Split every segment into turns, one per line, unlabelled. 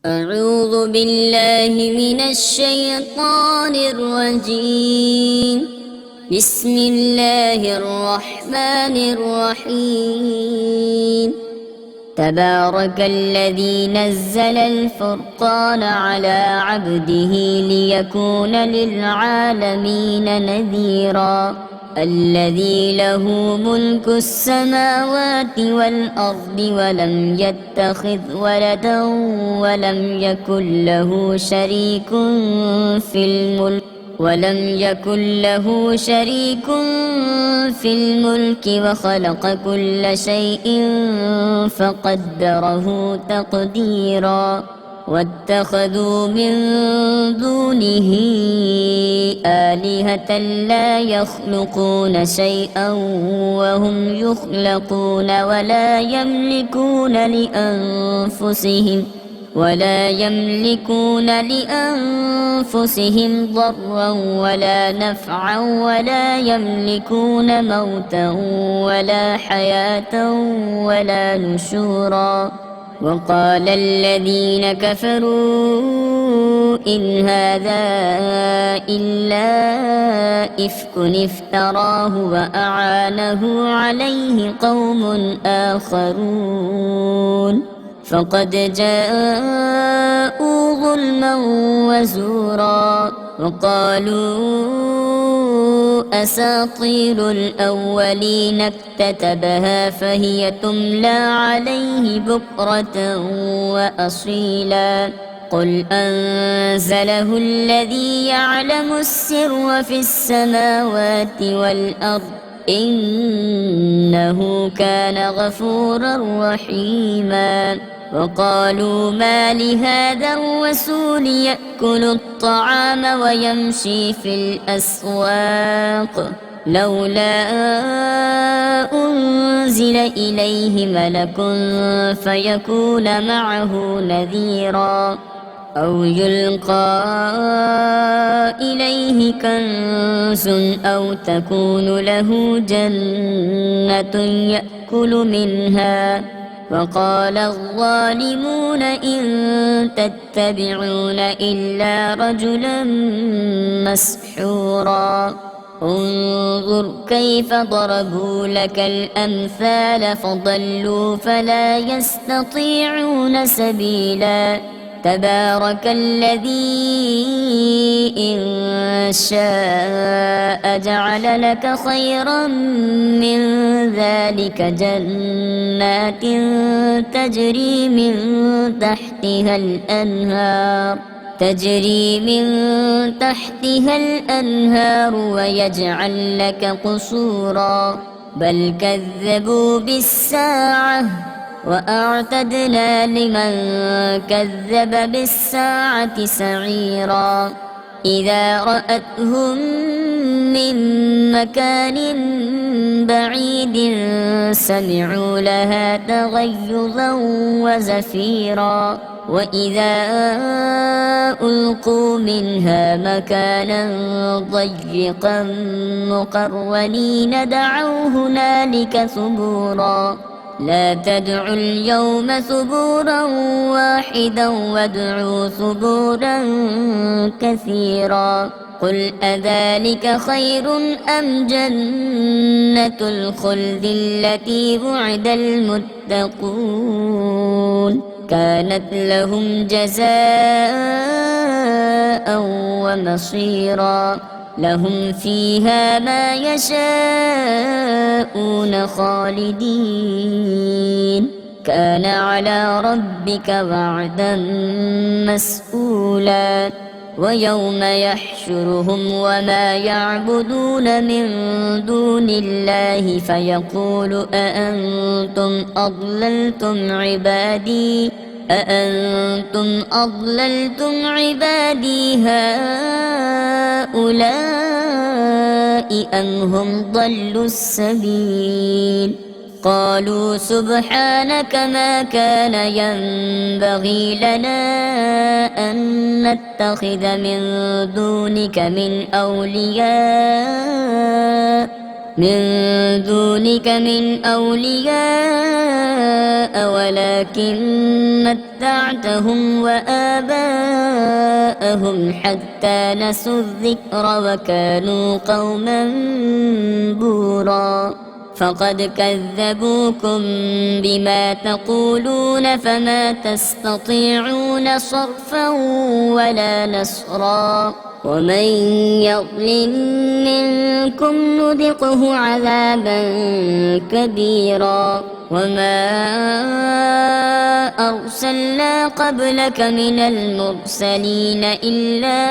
أعوذ بالله من الشيطان الرجيم. بسم الله الرحمن الرحيم. تبارك الذي نزل الفرقان على عبده ليكون للعالمين نذيرا. الذي له ملك السماوات والأرض ولم يتخذ ولدا ولم يكن له شريك في الملك وخلق كل شيء فقدره تقديرا. واتخذوا من دونه آلهة لا يخلقون شيئا وهم يخلقون ولا يملكون لأنفسهم ضرا ولا نفعا ولا يملكون موتا ولا حياة ولا نشورا. وقال الذين كفروا إن هذا إلا إفك افتراه وأعانه عليه قوم آخرون فقد جاءوا ظلما وزورا. وقالوا أساطير الأولين اكتتبها فهي تملى عليه بكرة وأصيلا. قل أنزله الذي يعلم السر في السماوات والأرض إنه كان غفورا رحيما. وقالوا ما لهذا الرسول يأكل الطعام ويمشي في الأسواق لولا أنزل إليه ملك فيكون معه نذيرا أو يلقى إليه كنز أو تكون له جنة يأكل منها. وقال الظالمون إن تتبعون إلا رجلا مسحورا. انظر كيف ضربوا لك الأمثال فضلوا فلا يستطيعون سبيلا. تبارك الذي إن شاء جعل لك خيرا من ذلك جنات تجري من تحتها الأنهار ويجعل لك قصورا. بل كذبوا بالساعة وأعتدنا لمن كذب بالساعة سعيرا. إذا رأتهم من مكان بعيد سمعوا لها تغيظا وزفيرا. وإذا ألقوا منها مكانا ضيقا مقرنين دعوا هنالك ثبورا. لا تدعوا اليوم ثبورا واحدا وادعوا ثبورا كثيرا. قل أذلك خير أم جنة الخلد التي وعد المتقون كانت لهم جزاء ومصيرا. لهم فيها ما يشاءون خالدين كان على ربك وعدا مسئولا. ويوم يحشرهم وما يعبدون من دون الله فيقول أأنتم أضللتم عبادي هؤلاء أم هم ضلوا السبيل. قالوا سبحانك ما كان ينبغي لنا أن نتخذ من دونك من أولياء ولكن متعتهم وآباءهم حتى نسوا الذكر وكانوا قوما بورا فقد كذبوكم بما تقولون فما تستطيعون صرفا ولا نصرا ومن يظلم منكم نذقه عذابا كبيرا وما أرسلنا قبلك من المرسلين إلا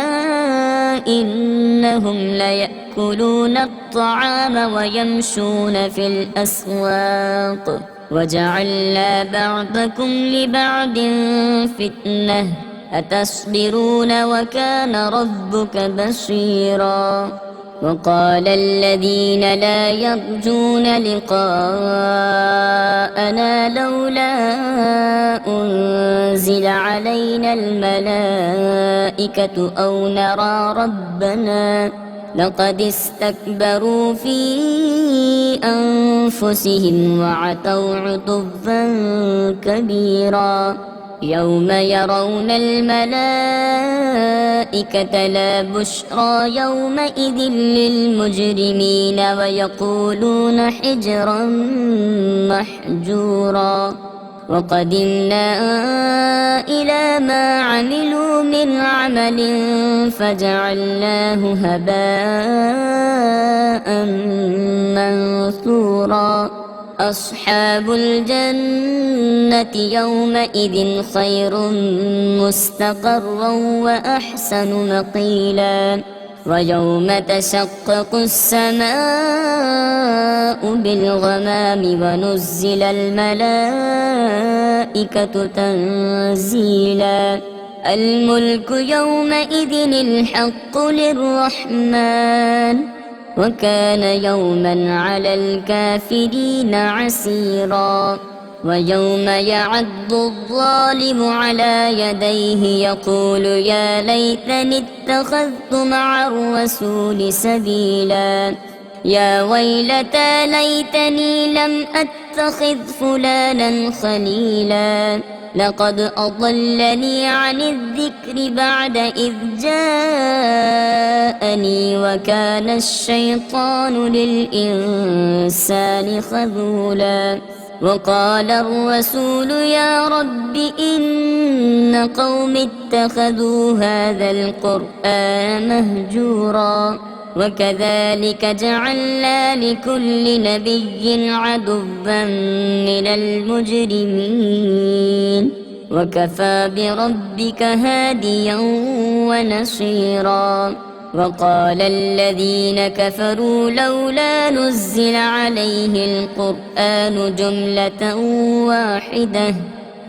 إنهم ليأكلون الطعام ويمشون في الأسواق وجعلنا بعضكم لبعض فتنة أتصبرون وكان ربك بصيرا وقال الذين لا يرجون لقاءنا لولا أنزل علينا الملائكة أو نرى ربنا لقد استكبروا في أنفسهم وعتوا عتوا كبيرا يوم يرون الملائكة لا بشرى يومئذ للمجرمين ويقولون حجرا محجورا وقدمنا إلى ما عملوا من عمل فجعلناه هباء منثورا أصحاب الجنة يومئذ خير مستقرا وأحسن مقيلا ويوم تشقق السماء بالغمام ونزل الملائكة تنزيلا الملك يومئذ الحق للرحمن وكان يوما على الكافرين عسيرا ويوم يعض الظالم على يديه يقول يا ليتني اتخذت مع الرسول سبيلا يا ويلتى ليتني لم أتخذ فلانا خليلا لقد أضلني عن الذكر بعد إذ جاءني وكان الشيطان للإنسان خذولا وقال الرسول يا رب إن قوم اتخذوا هذا القرآن مهجورا وكذلك جعلنا لكل نبي عدوا من المجرمين وكفى بربك هاديا ونصيرا وقال الذين كفروا لولا نزل عليه القرآن جملة واحدة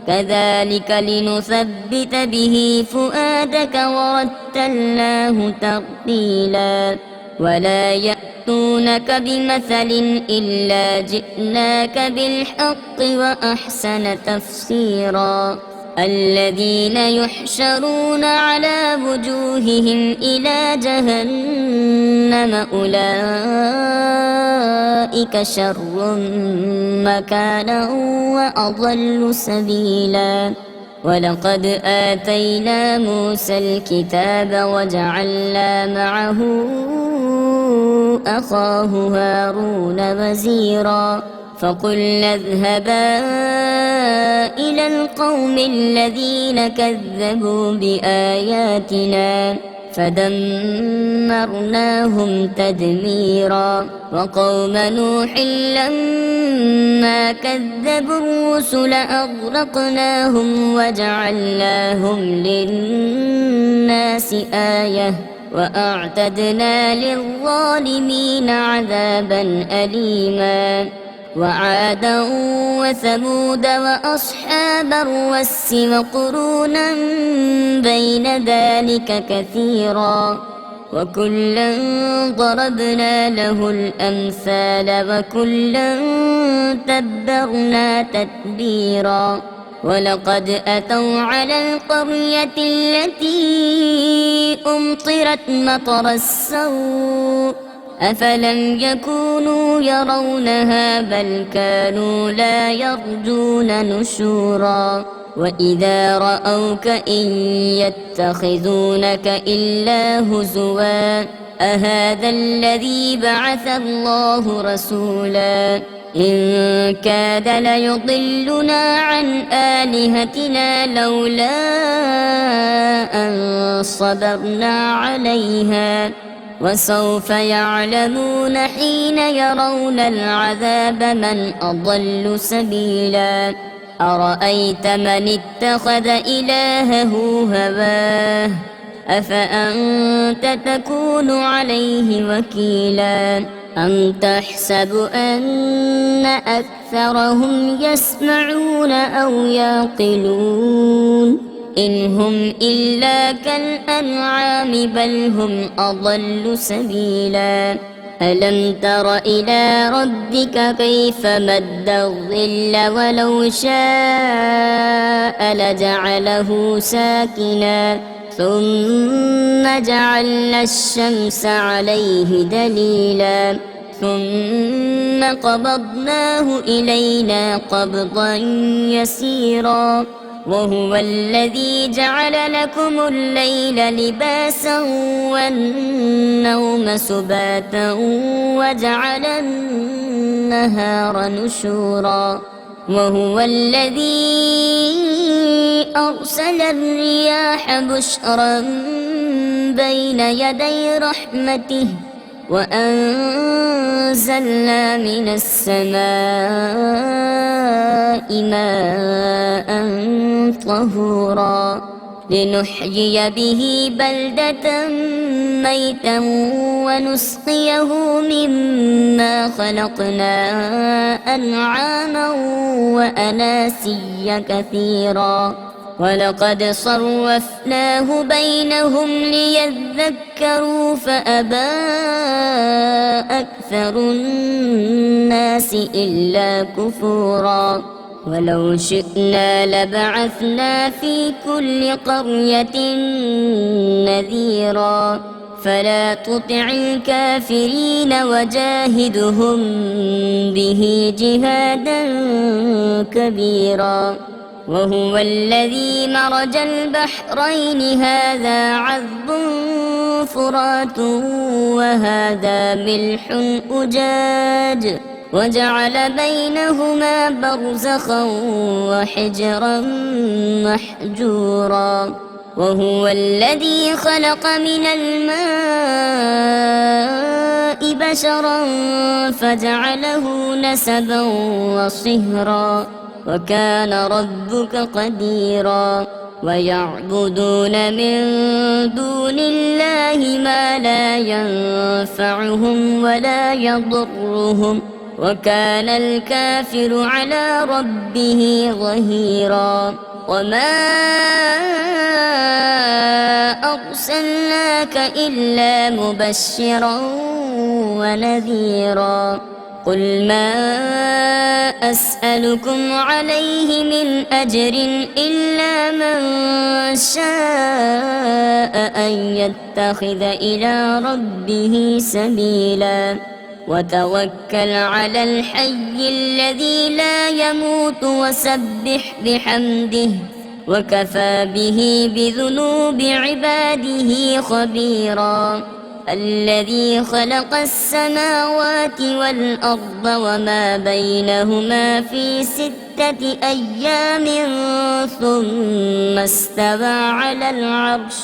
كذلك لنثبت به فؤادك ورتلناه ترتيلا ولا يأتونك بمثل إلا جئناك بالحق وأحسن تفسيرا الذين يحشرون على وجوههم إلى جهنم أولئك شر مكانا وأضل سبيلا ولقد آتينا موسى الكتاب وجعلنا معه أخاه هارون وزيرا فقلنا اذهبا إلى القوم الذين كذبوا بآياتنا فدمرناهم تدميرا وقوم نوح لما كذبوا الرسل أغرقناهم وجعلناهم للناس آية وأعتدنا للظالمين عذابا أليما وعادا وثمود وأصحاب الرس وقرونا بين ذلك كثيرا وكلا ضربنا له الأمثال وكلا تبرنا تتبيرا ولقد أتوا على القرية التي أمطرت مطر السوء أفلم يكونوا يرونها بل كانوا لا يرجون نشورا وإذا رأوك إن يتخذونك إلا هزوا أهذا الذي بعث الله رسولا إن كاد ليضلنا عن آلهتنا لولا أن صبرنا عليها وسوف يعلمون حين يرون العذاب من أضل سبيلا أرأيت من اتخذ إلهه هواه أفأنت تكون عليه وكيلا أم تحسب أن أكثرهم يسمعون أو يعقلون إن هم إلا كالأنعام بل هم أضل سبيلا ألم تر إلى ربك كيف مد الظل ولو شاء لجعله ساكنا ثم جعلنا الشمس عليه دليلا ثم قبضناه إلينا قبضا يسيرا وهو الذي جعل لكم الليل لباسا والنوم سباتا وجعل النهار نشورا وهو الذي أرسل الرياح بشرا بين يدي رحمته وأنزلنا من السماء ماء طهورا لنحيي به بلدة ميتا ونسقيه مما خلقنا أنعاما وأناسيا كثيرا ولقد صرفناه بينهم ليذكروا فأبى أكثر الناس إلا كفورا ولو شئنا لبعثنا في كل قرية نذيرا فلا تطع الكافرين وجاهدهم به جهادا كبيرا وهو الذي مرج البحرين هذا عذب فرات وهذا ملح أجاج وجعل بينهما برزخا وحجرا محجورا وهو الذي خلق من الماء بشرا فجعله نسبا وصهرا وكان ربك قديرا ويعبدون من دون الله ما لا ينفعهم ولا يضرهم وكان الكافر على ربه ظهيرا وما أرسلناك إلا مبشرا ونذيرا قل ما أسألكم عليه من أجر إلا من شاء أن يتخذ إلى ربه سبيلا وتوكل على الحي الذي لا يموت وسبح بحمده وكفى به بذنوب عباده خبيرا الذي خلق السماوات والأرض وما بينهما في 6 أيام ثم استوى على العرش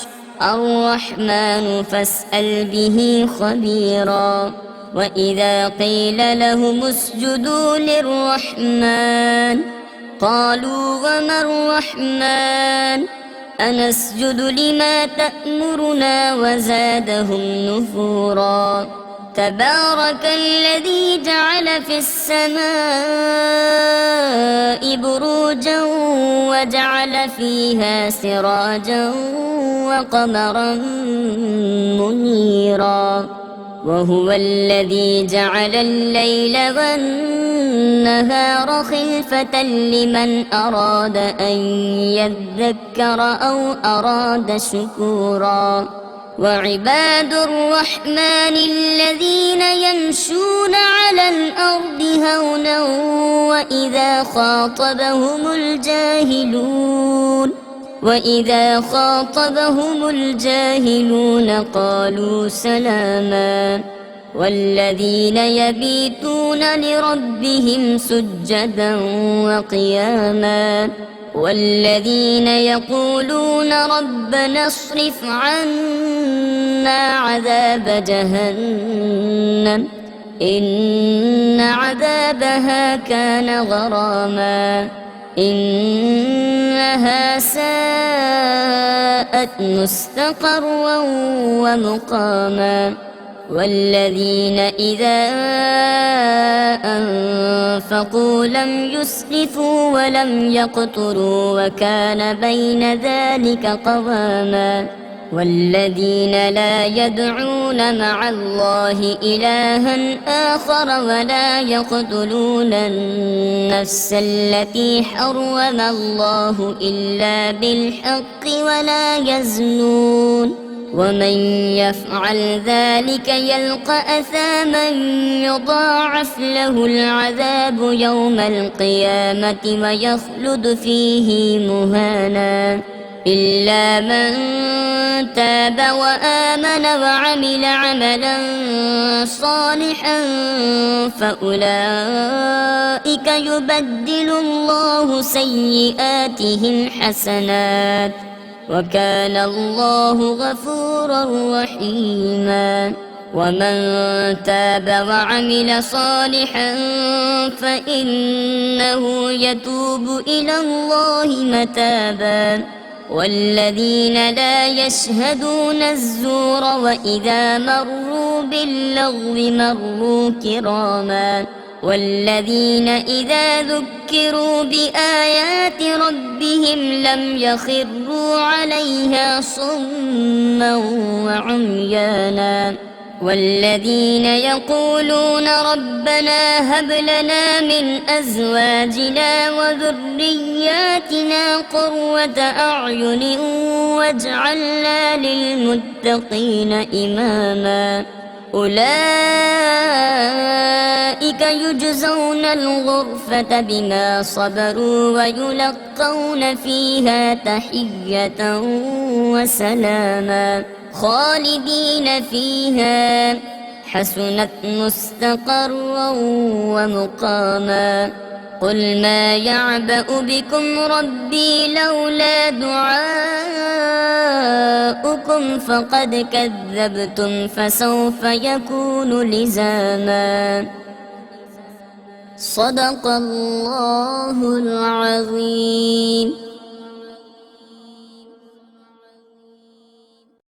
الرحمن فاسأل به خبيرا وإذا قيل لهم اسجدوا للرحمن قالوا وما الرحمن أنسجد لما تأمرنا وزادهم نفورا تبارك الذي جعل في السماء بروجا وجعل فيها سراجا وقمرا منيرا وهو الذي جعل الليل والنهار خلفة لمن أراد أن يذكر أو أراد شكورا وعباد الرحمن الذين يمشون على الأرض هونا وإذا خاطبهم الجاهلون قالوا سلاما والذين يبيتون لربهم سجدا وقياما والذين يقولون ربنا اصرف عنا عذاب جهنم إن عذابها كان غراما إنها ساءت مستقرا ومقاما والذين إذا أنفقوا لم يسرفوا ولم يقتروا وكان بين ذلك قواما والذين لا يدعون مع الله إلها آخر ولا يقتلون النفس التي حرم الله إلا بالحق ولا يزنون ومن يفعل ذلك يلقى أثاما يضاعف له العذاب يوم القيامة ويخلد فيه مهانا إلا من تاب وآمن وعمل عملا صالحا فأولئك يبدل الله سيئاتهم حسنات وكان الله غفورا رحيما ومن تاب وعمل صالحا فإنه يتوب إلى الله متابا والذين لا يشهدون الزور وإذا مروا باللغو مروا كراما والذين إذا ذكروا بآيات ربهم لم يخروا عليها صما وعميانا والذين يقولون ربنا هب لنا من أزواجنا وذرياتنا قرة أعين واجعلنا للمتقين إماما أولئك يجزون الغرفة بما صبروا ويلقون فيها تحية وسلاما خالدين فيها حسنت مستقرا ومقاما قل ما يعبأ بكم ربي لولا دعاؤكم فقد كذبتم فسوف يكون لزاما صدق الله العظيم.